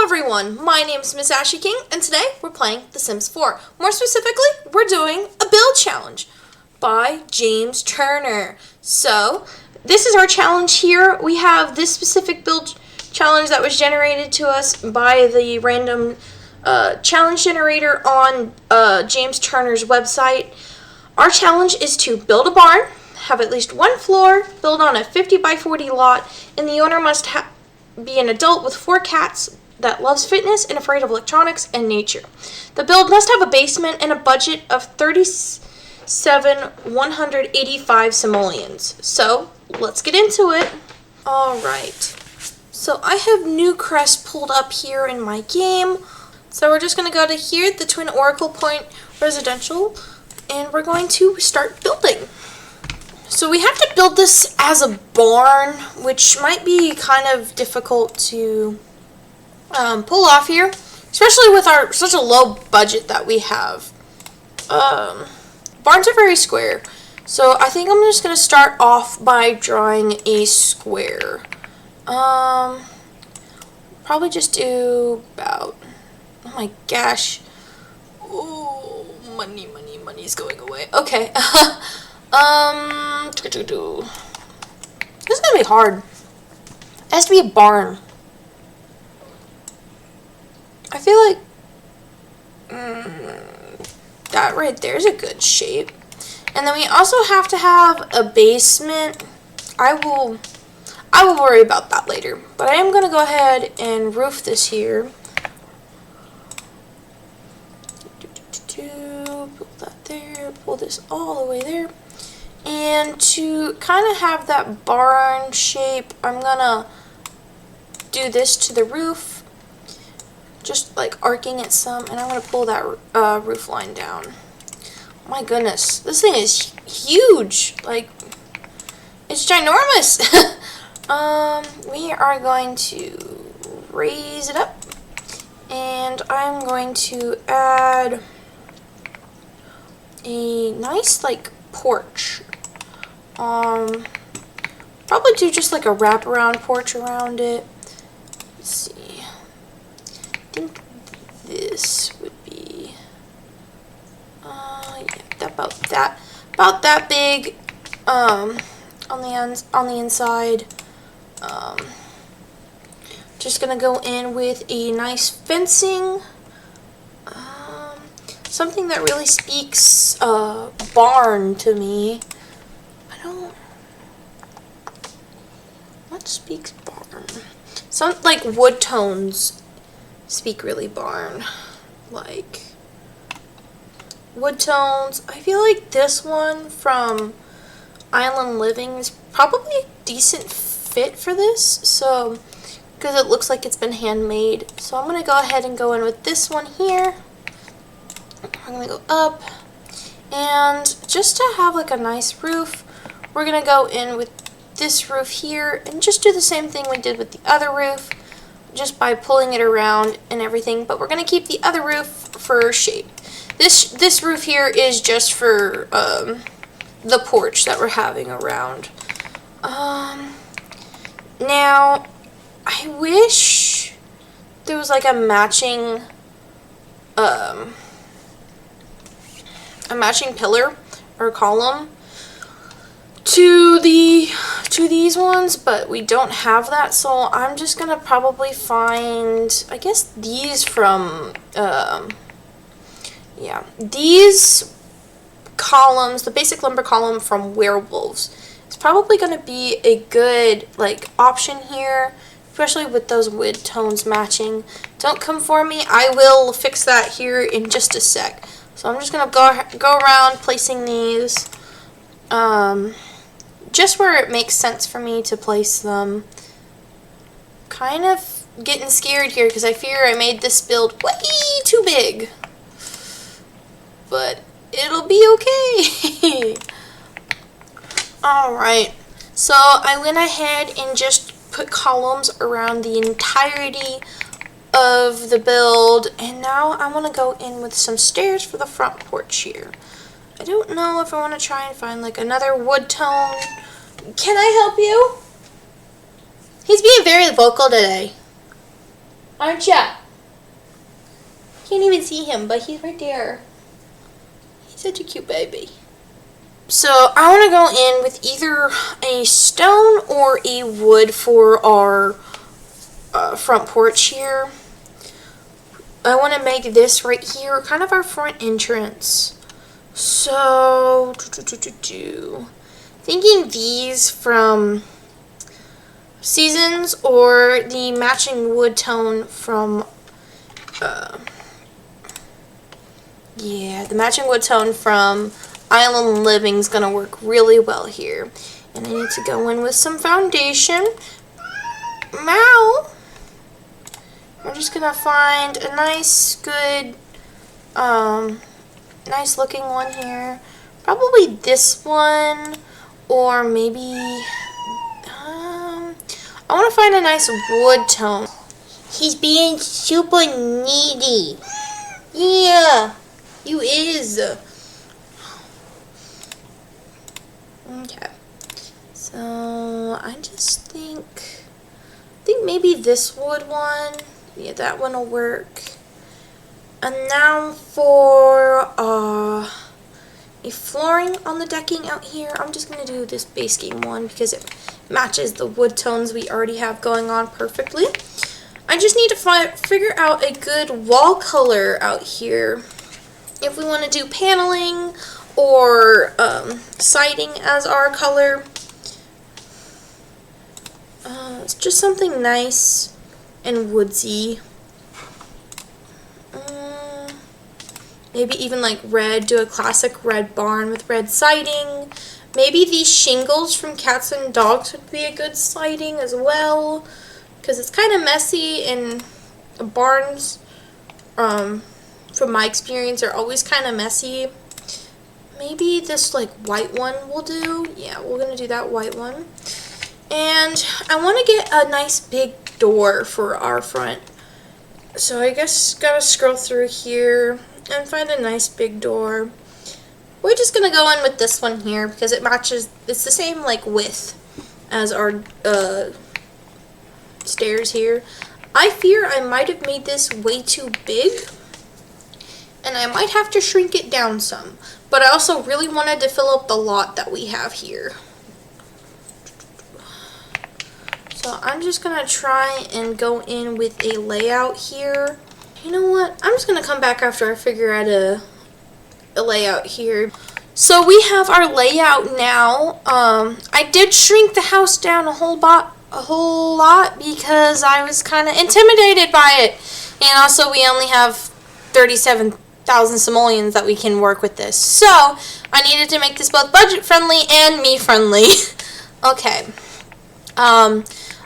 everyone, my name is MSAshiking, and today we're playing The Sims 4. More specifically, we're doing a build challenge by James Turner. So, this is our challenge here. We have this specific build challenge that was generated to us by the random challenge generator on James Turner's website. Our challenge is to build a barn, have at least one floor, build on a 50 by 40 lot, and the owner must be an adult with 4 cats that loves fitness and afraid of electronics and nature. The build must have a basement and a budget of 37,185 simoleons. So, let's get into it. Alright, so I have Newcrest pulled up here in my game. So we're just going to go to here, the Twin Oracle Point Residential, and we're going to start building. So we have to build this as a barn, which might be kind of difficult to pull off here, especially with our such a low budget that we have. Barns are very square, so I think I'm just going to start off by drawing a square. Probably just do about, oh my gosh, oh, money's going away. Okay. This is gonna be hard. It has to be a barn. I feel like that right there is a good shape. And then we also have to have a basement. I will worry about that later. But I am gonna go ahead and roof this here. Pull that there. Pull this all the way there. And to kind of have that barn shape, I'm gonna do this to the roof, just like arcing it some, and I'm gonna pull that roof line down. My goodness, this thing is huge. Like, it's ginormous. We are going to raise it up, and I'm going to add a nice like porch. Probably do just like a wraparound porch around it. Let's see. I think this would be yeah, about that big on the inside. Just gonna go in with a nice fencing. Something that really speaks barn to me. What speaks barn? Some like wood tones speak really barn. Like wood tones. I feel like this one from Island Living is probably a decent fit for this. So, because it looks like it's been handmade. So I'm gonna go ahead and go in with this one here. I'm gonna go up, and just to have like a nice roof, we're gonna go in with this roof here and just do the same thing we did with the other roof, just by pulling it around and everything. But we're gonna keep the other roof for shape. This roof here is just for the porch that we're having around. Now I wish there was like a matching pillar or column to these ones, but we don't have that, so I'm just gonna probably find, I guess, these from yeah, these columns, the basic lumber column from Werewolves. It's probably gonna be a good like option here, especially with those wood tones matching. Don't come for me, I will fix that here in just a sec. So I'm just gonna go around placing these just where it makes sense for me to place them. Kind of getting scared here because I fear I made this build way too big. But it'll be okay. Alright, so I went ahead and just put columns around the entirety of the build, and now I want to go in with some stairs for the front porch here. I don't know if I want to try and find like another wood tone. Can I help you? He's being very vocal today. Aren't ya? Can't even see him, but he's right there. He's such a cute baby. So I want to go in with either a stone or a wood for our front porch here. I want to make this right here kind of our front entrance. So, thinking these from Seasons or the matching wood tone from, the matching wood tone from Island Living is going to work really well here. And I need to go in with some foundation. Now, we're just going to find a nice, good, nice looking one here. Probably this one, or maybe, I want to find a nice wood tone. He's being super needy. Yeah, you is. Okay. So I just think maybe this wood one. Yeah, that one will work. And now for a flooring on the decking out here, I'm just going to do this base game one because it matches the wood tones we already have going on perfectly. I just need to figure out a good wall color out here. If we want to do paneling or siding as our color. It's just something nice and woodsy. Maybe even like red, do a classic red barn with red siding. Maybe these shingles from Cats and Dogs would be a good siding as well, because it's kind of messy and barns, from my experience, are always kind of messy. Maybe this like white one will do. Yeah, we're going to do that white one. And I want to get a nice big door for our front. So I guess gotta scroll through here and find a nice big door. We're just gonna go in with this one here because it matches, it's the same like width as our stairs here. I fear I might have made this way too big and I might have to shrink it down some, but I also really wanted to fill up the lot that we have here. So I'm just going to try and go in with a layout here. You know what? I'm just going to come back after I figure out a layout here. So we have our layout now. I did shrink the house down a whole lot because I was kind of intimidated by it. And also we only have 37,000 simoleons that we can work with this. So I needed to make this both budget friendly and me friendly. Okay.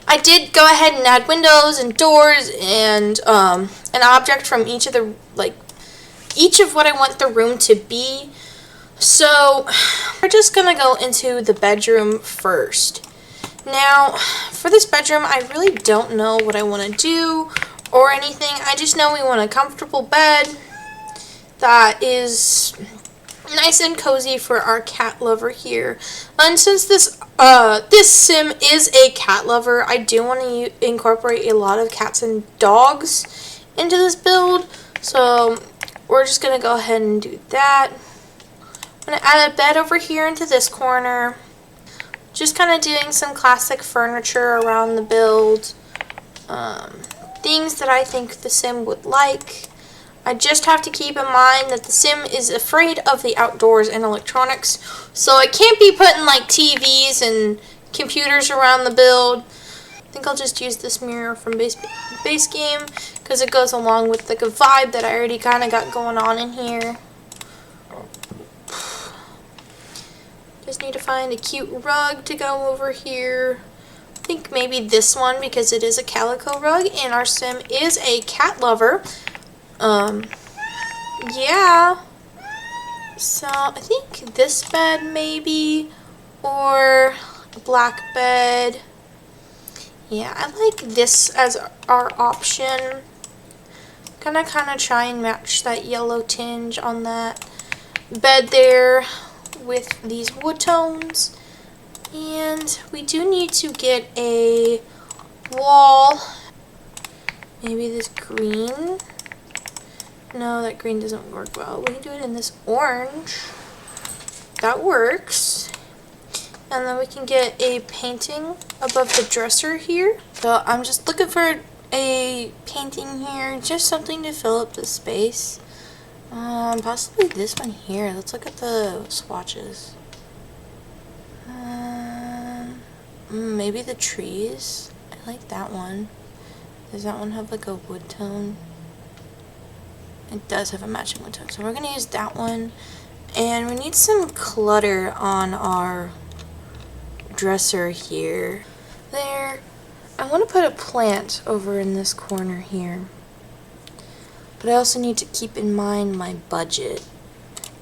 I did go ahead and add windows and doors and an object from each of what I want the room to be. So we're just gonna go into the bedroom first. Now for this bedroom, I really don't know what I want to do or anything. I just know we want a comfortable bed that is nice and cozy for our cat lover here. And since this sim is a cat lover, I do want to incorporate a lot of cats and dogs into this build. So we're just going to go ahead and do that. I'm going to add a bed over here into this corner. Just kind of doing some classic furniture around the build. Things that I think the sim would like. I just have to keep in mind that the sim is afraid of the outdoors and electronics, so I can't be putting like TVs and computers around the build. I think I'll just use this mirror from base game because it goes along with like a vibe that I already kind of got going on in here. Just need to find a cute rug to go over here. I think maybe this one because it is a calico rug and our sim is a cat lover. Yeah. So I think this bed maybe, or a black bed. Yeah, I like this as our option. Gonna kind of try and match that yellow tinge on that bed there with these wood tones. And we do need to get a wall. Maybe this green. No, that green doesn't work well. We can do it in this orange. That works. And then we can get a painting above the dresser here. So I'm just looking for a painting here, just something to fill up the space. Possibly this one here. Let's look at the swatches. Maybe the trees. I like that one. Does that one have like a wood tone? It does have a matching wood tone. So we're gonna use that one. And we need some clutter on our dresser here. There. I want to put a plant over in this corner here. But I also need to keep in mind my budget.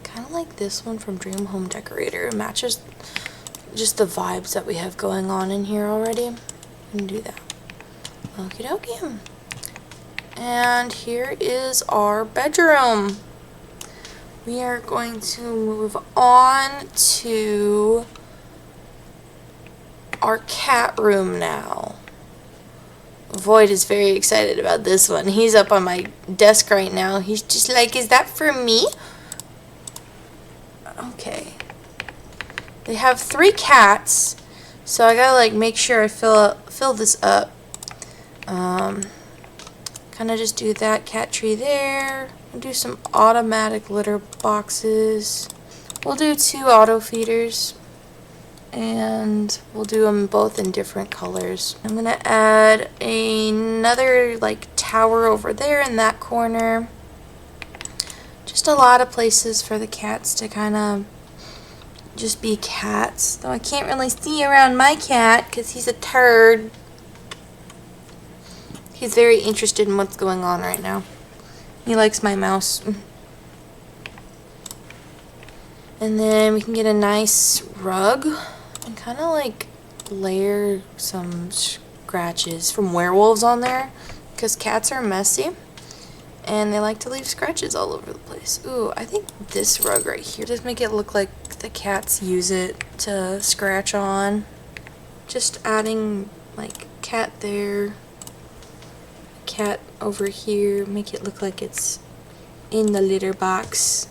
Kind of like this one from Dream Home Decorator. It matches just the vibes that we have going on in here already. We can do that. Okie dokie. And here is our bedroom. We are going to move on to our cat room now. Void is very excited about this one. He's up on my desk right now. He's just like, is that for me? Okay. They have 3 cats, so I gotta like make sure I fill this up. Kind of just do that cat tree there. We'll do some automatic litter boxes. We'll do 2 auto feeders. And we'll do them both in different colors. I'm gonna add another like tower over there in that corner. Just a lot of places for the cats to kind of just be cats. Though I can't really see around my cat because he's a turd. He's very interested in what's going on right now. He likes my mouse. And then we can get a nice rug and kind of like layer some scratches from werewolves on there because cats are messy and they like to leave scratches all over the place. Ooh, I think this rug right here, just make it look like the cats use it to scratch on. Just adding like cat there, cat over here, make it look like it's in the litter box.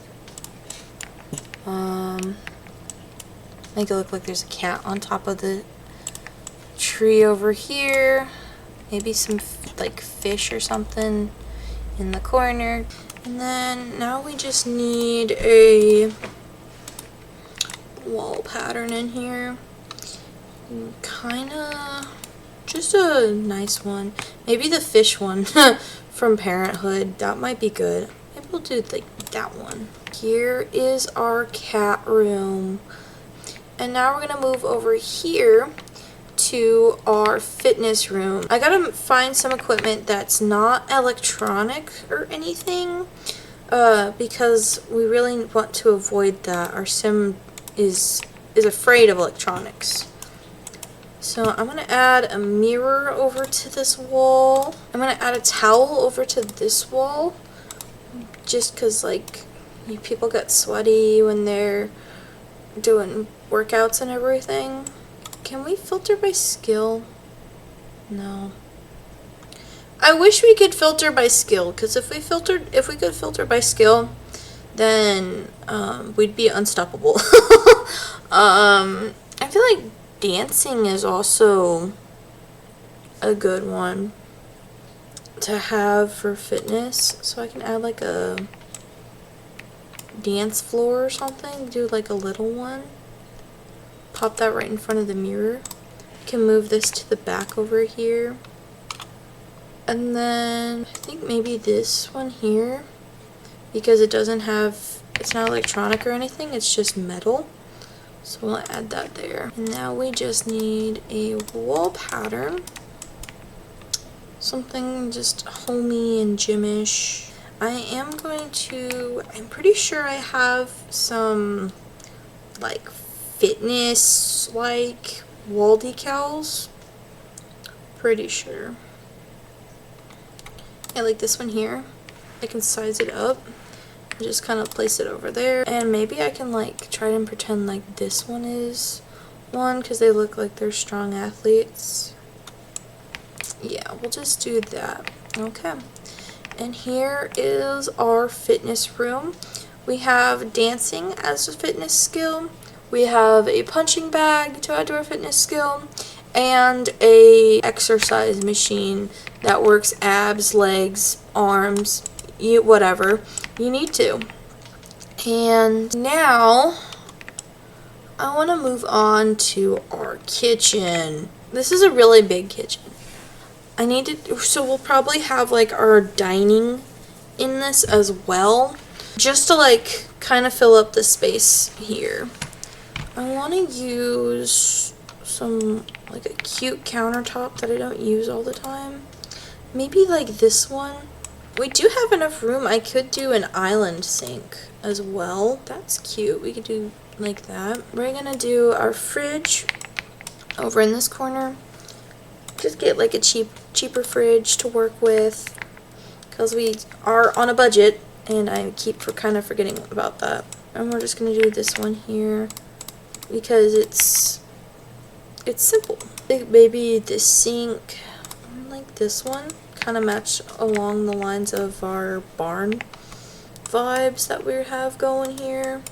Make it look like there's a cat on top of the tree over here. Maybe some like fish or something in the corner. And then now we just need a wall pattern in here. Kinda just a nice one. Maybe the fish one from Parenthood. That might be good. Maybe we'll do like that one. Here is our cat room. And now we're gonna move over here to our fitness room. I gotta find some equipment that's not electronic or anything because we really want to avoid that. Our sim is afraid of electronics. So I'm gonna add a mirror over to this wall. I'm gonna add a towel over to this wall just because like people get sweaty when they're doing workouts and everything. Can we filter by skill? No. I wish we could filter by skill, because if we could filter by skill, then we'd be unstoppable. I feel like dancing is also a good one to have for fitness, so I can add like a dance floor or something, do like a little one, pop that right in front of the mirror. Can move this to the back over here, and then I think maybe this one here, because it doesn't have, it's not electronic or anything, it's just metal, so we'll add that there. And now we just need a wall pattern, something just homey and gymish. I am going to, I'm pretty sure I have some like fitness like wall decals. Pretty sure. I like this one here. I can size it up and just kind of place it over there. And maybe I can like try and pretend like this one is one because they look like they're strong athletes. Yeah, we'll just do that. Okay. And here is our fitness room. We have dancing as a fitness skill. We have a punching bag to add to our fitness skill, and a exercise machine that works abs, legs, arms, whatever you need to. And now I want to move on to our kitchen. This is a really big kitchen. So we'll probably have like our dining in this as well, just to like kind of fill up the space here. I want to use some like a cute countertop that I don't use all the time. Maybe like this one. We do have enough room. I could do an island sink as well. That's cute. We could do like that. We're gonna do our fridge over in this corner. Just get like a cheaper fridge to work with, because we are on a budget and I keep kind of forgetting about that. And we're just gonna do this one here because it's simple. Maybe the sink, like this one, kind of match along the lines of our barn vibes that we have going here.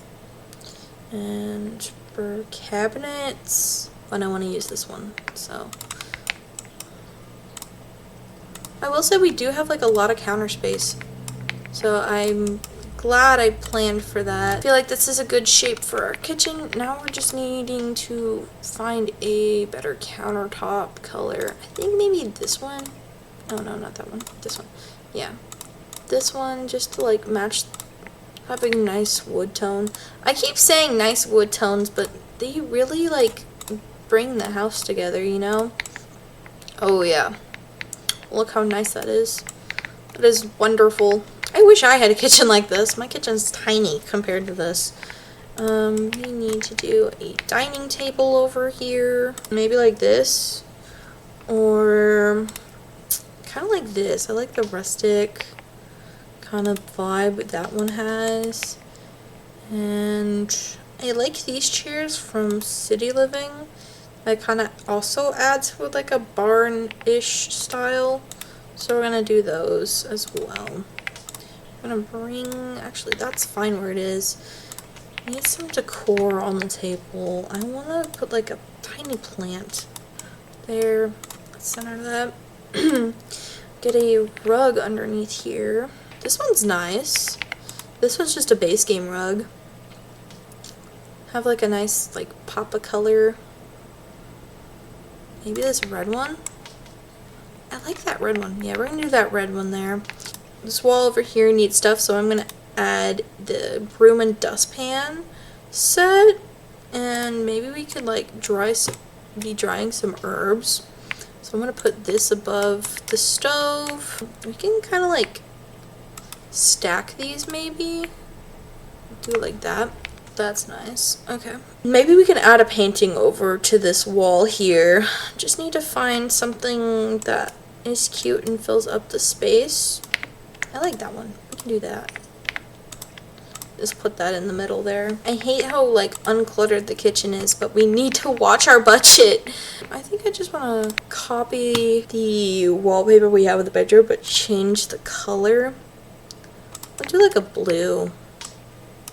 And for cabinets, and I want to use this one, so I will say we do have like a lot of counter space, so I'm glad I planned for that. I feel like this is a good shape for our kitchen. Now we're just needing to find a better countertop color. I think maybe this one. Oh no, not that one. This one. Yeah. This one, just to like match, having nice wood tone. I keep saying nice wood tones, but they really like bring the house together, you know? Oh yeah. Look how nice that is. That is wonderful. I wish I had a kitchen like this. My kitchen's tiny compared to this. We need to do a dining table over here. Maybe like this. Or kind of like this. I like the rustic kind of vibe that one has. And I like these chairs from City Living. That kind of also adds with like a barn-ish style. So we're going to do those as well. I'm going to bring, actually that's fine where it is. I need some decor on the table. I want to put like a tiny plant there. Let's center that. Get a rug underneath here. This one's nice. This one's just a base game rug. Have like a nice like pop of color. Maybe this red one? I like that red one. Yeah, we're gonna do that red one there. This wall over here needs stuff, so I'm gonna add the broom and dustpan set. And maybe we could like be drying some herbs. So I'm gonna put this above the stove. We can kind of like stack these maybe. Do it like that. That's nice. Okay. Maybe we can add a painting over to this wall here. Just need to find something that is cute and fills up the space. I like that one. We can do that. Just put that in the middle there. I hate how like uncluttered the kitchen is, but we need to watch our budget. I think I just want to copy the wallpaper we have in the bedroom, but change the color. I'll do like a blue.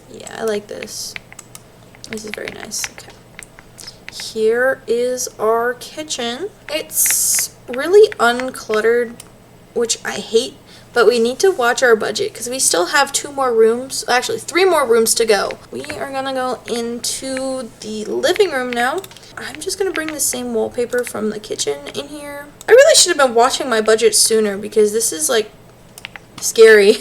Yeah, I like this. This is very nice. Okay. Here is our kitchen. It's really uncluttered, which I hate, but we need to watch our budget because we still have 2 more rooms, actually 3 more rooms to go. We are gonna go into the living room now. I'm just gonna bring the same wallpaper from the kitchen in here. I really should have been watching my budget sooner because this is like scary.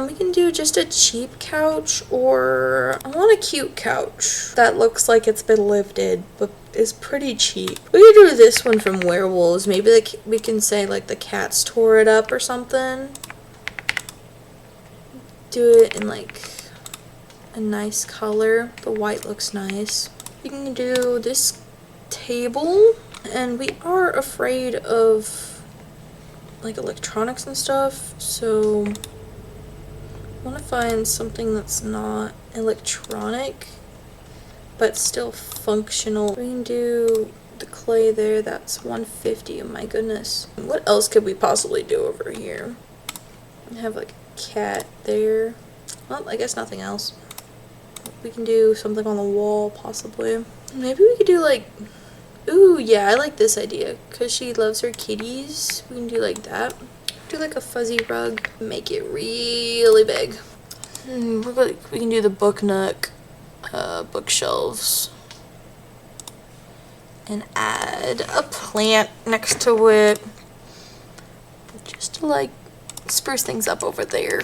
We can do just a cheap couch, or I want a cute couch that looks like it's been lived in, but is pretty cheap. We could do this one from Werewolves. Maybe like we can say like the cats tore it up or something. Do it in like a nice color. The white looks nice. We can do this table, and we are afraid of like electronics and stuff, so I want to find something that's not electronic but still functional. We can do the clay there, that's $150. Oh my goodness. What else could we possibly do over here? Have like a cat there. Well, I guess nothing else. We can do something on the wall, possibly. Maybe we could do like, ooh, yeah, I like this idea. Because she loves her kitties. We can do like that. Do like a fuzzy rug. Make it really big. We can do the book nook, bookshelves. And add a plant next to it. Just to like spruce things up over there.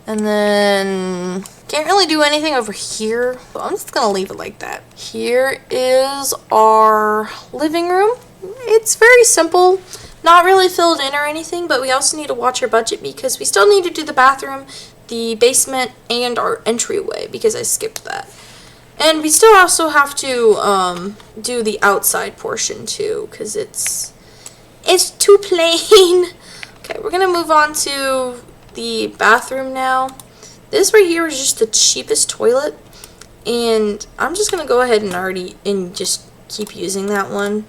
And then can't really do anything over here, so I'm just gonna leave it like that. Here is our living room. It's very simple, not really filled in or anything, but we also need to watch our budget because we still need to do the bathroom, the basement, and our entryway because I skipped that. And we still also have to do the outside portion too because it's too plain. Okay, we're gonna move on to the bathroom now. This right here is just the cheapest toilet, and I'm just gonna go ahead and just keep using that one,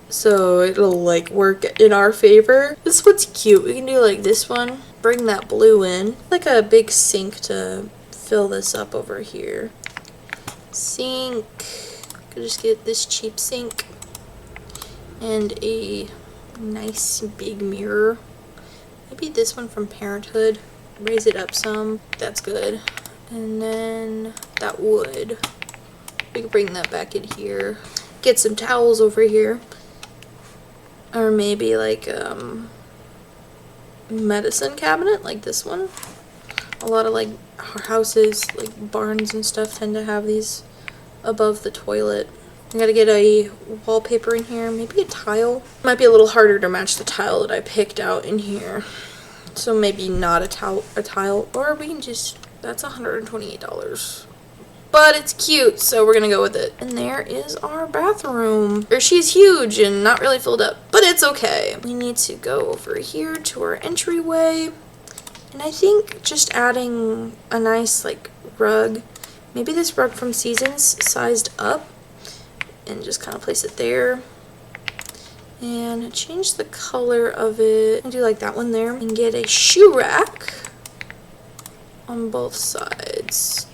so it'll like work in our favor. This one's cute. We can do like this one. Bring that blue in, like a big sink to fill this up over here. Sink. Could just get this cheap sink and a nice big mirror. Maybe this one from Parenthood. Raise it up some. That's good. And then that wood. We can bring that back in here. Get some towels over here. Or maybe like medicine cabinet like this one. A lot of like houses, like barns and stuff, tend to have these above the toilet. I gotta get a wallpaper in here, maybe a tile. Might be a little harder to match the tile that I picked out in here. So maybe not a tile, or we can just, that's $128. But it's cute, so we're gonna go with it. And there is our bathroom. She's huge and not really filled up, but it's okay. We need to go over here to our entryway. And I think just adding a nice like rug, maybe this rug from Seasons sized up, and just kind of place it there. And change the color of it and do like that one there. And get a shoe rack on both sides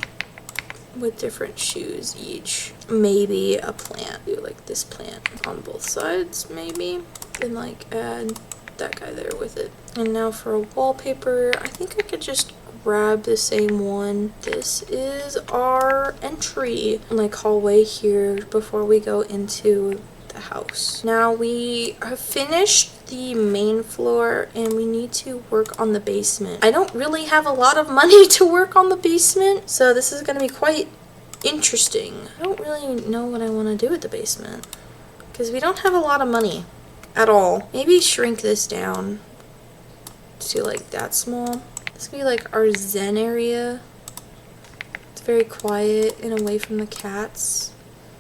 with different shoes each. Maybe a plant. Do like this plant on both sides maybe. And like add that guy there with it. And now for a wallpaper, I think I could just grab the same one. This is our entry like hallway here before we go into the house. Now we have finished the main floor and we need to work on the basement. I don't really have a lot of money to work on the basement, so this is going to be quite interesting. I don't really know what I want to do with the basement because we don't have a lot of money at all. Maybe shrink this down to like that small. This could be like our zen area. It's very quiet and away from the cats.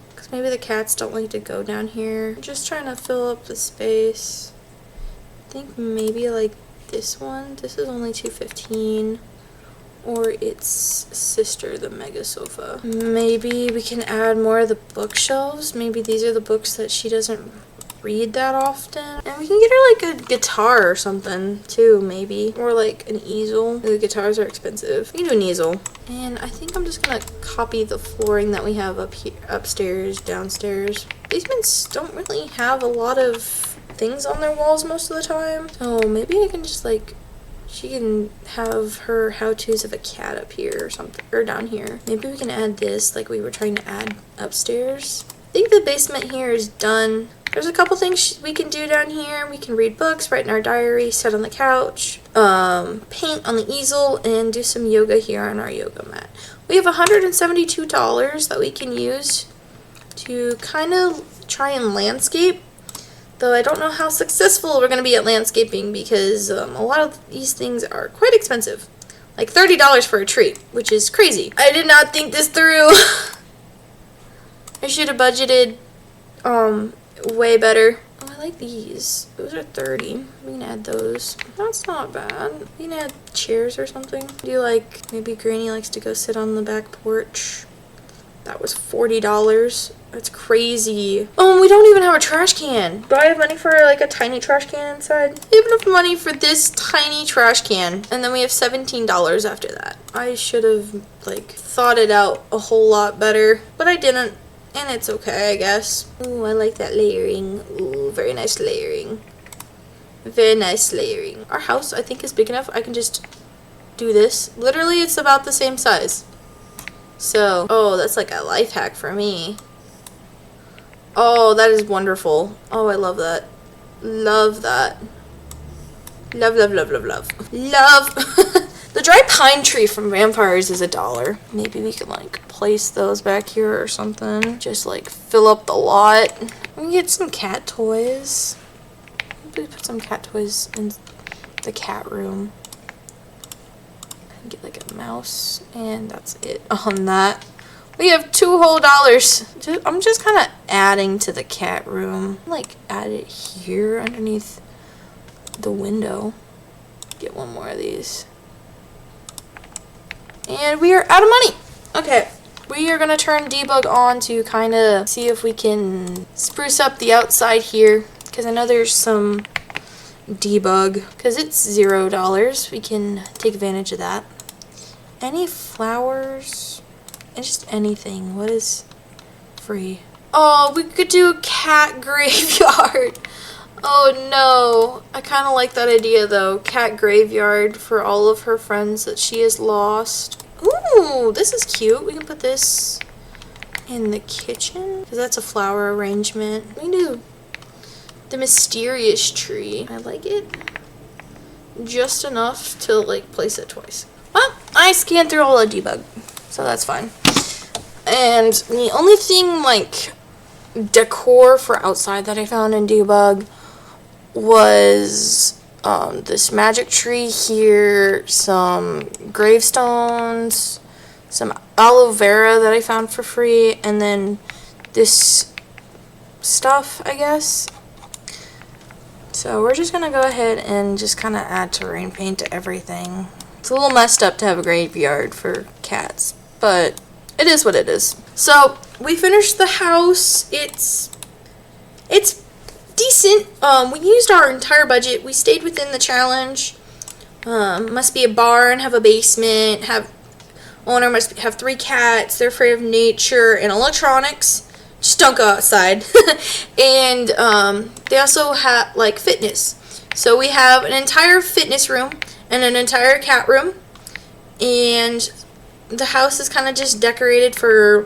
Because maybe the cats don't like to go down here. I'm just trying to fill up the space. I think maybe like this one. This is only $215. Or its sister, the mega sofa. Maybe we can add more of the bookshelves. Maybe these are the books that she doesn't read that often. And we can get her like a guitar or something too, maybe. Or like an easel. The guitars are expensive. We can do an easel. And I think I'm just gonna copy the flooring that we have up here, upstairs, downstairs. Basements don't really have a lot of things on their walls most of the time. So maybe I can just like, she can have her how-tos of a cat up here or something, or down here. Maybe we can add this like we were trying to add upstairs. I think the basement here is done. There's a couple things we can do down here. We can read books, write in our diary, sit on the couch, paint on the easel, and do some yoga here on our yoga mat. We have $172 that we can use to kind of try and landscape. Though I don't know how successful we're going to be at landscaping because a lot of these things are quite expensive. Like $30 for a tree, which is crazy. I did not think this through. I should have budgeted way better. Oh, I like these. Those are $30. We can add those. That's not bad. We can add chairs or something. Do you like, maybe Granny likes to go sit on the back porch That was $40. That's crazy. Oh, and we don't even have a trash can. Do I have money for like a tiny trash can inside? I have enough money for this tiny trash can. And then we have $17 after that. I should have like thought it out a whole lot better, but I didn't. And it's okay, I guess. Ooh, I like that layering. Ooh, very nice layering. Very nice layering. Our house, I think, is big enough. I can just do this. Literally, it's about the same size. So, oh, that's like a life hack for me. Oh, that is wonderful. Oh, I love that. Love that. Love, love, love, love, love. Love. The dry pine tree from Vampires is $1. Maybe we could like place those back here or something. Just like fill up the lot. We can get some cat toys. Maybe put some cat toys in the cat room. Get like a mouse, and that's it on that. We have $2 whole. I'm just kind of adding to the cat room. Like add it here underneath the window. Get one more of these. And we are out of money. Okay, we are gonna turn debug on to kind of see if we can spruce up the outside here, because I know there's some debug, because it's $0. We can take advantage of that. Any flowers? And just anything. What is free? Oh, we could do a cat graveyard. Oh no. I kind of like that idea though. Cat graveyard for all of her friends that she has lost. Ooh, this is cute. We can put this in the kitchen, because that's a flower arrangement. We can do the mysterious tree. I like it just enough to like place it twice. Well, I scanned through all the debug, so that's fine. And the only thing like decor for outside that I found in debug was this magic tree here, some gravestones, some aloe vera that I found for free, and then this stuff, I guess. So we're just gonna go ahead and just kind of add terrain paint to everything. It's a little messed up to have a graveyard for cats, but it is what it is. So we finished the house. It's decent. We used our entire budget. We stayed within the challenge. Must be a barn, have a basement, owner must have 3 cats. They're afraid of nature and electronics. Just don't go outside. And they also have like fitness. So we have an entire fitness room and an entire cat room, and the house is kind of just decorated for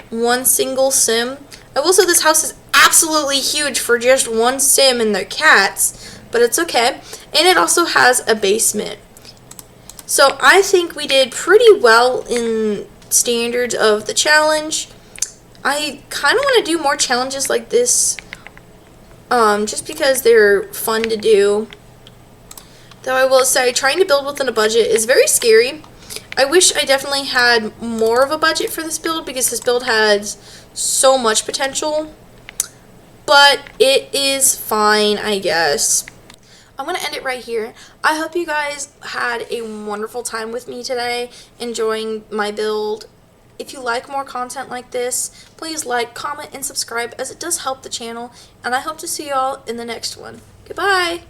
one single sim. I will say this house is absolutely huge for just one sim and their cats, but it's okay. And it also has a basement. So I think we did pretty well in standards of the challenge. I kind of want to do more challenges like this, just because they're fun to do. Though I will say, trying to build within a budget is very scary. I wish I definitely had more of a budget for this build, because this build has so much potential. But it is fine, I guess. I'm going to end it right here. I hope you guys had a wonderful time with me today, enjoying my build. If you like more content like this, please like, comment, and subscribe, as it does help the channel. And I hope to see you all in the next one. Goodbye!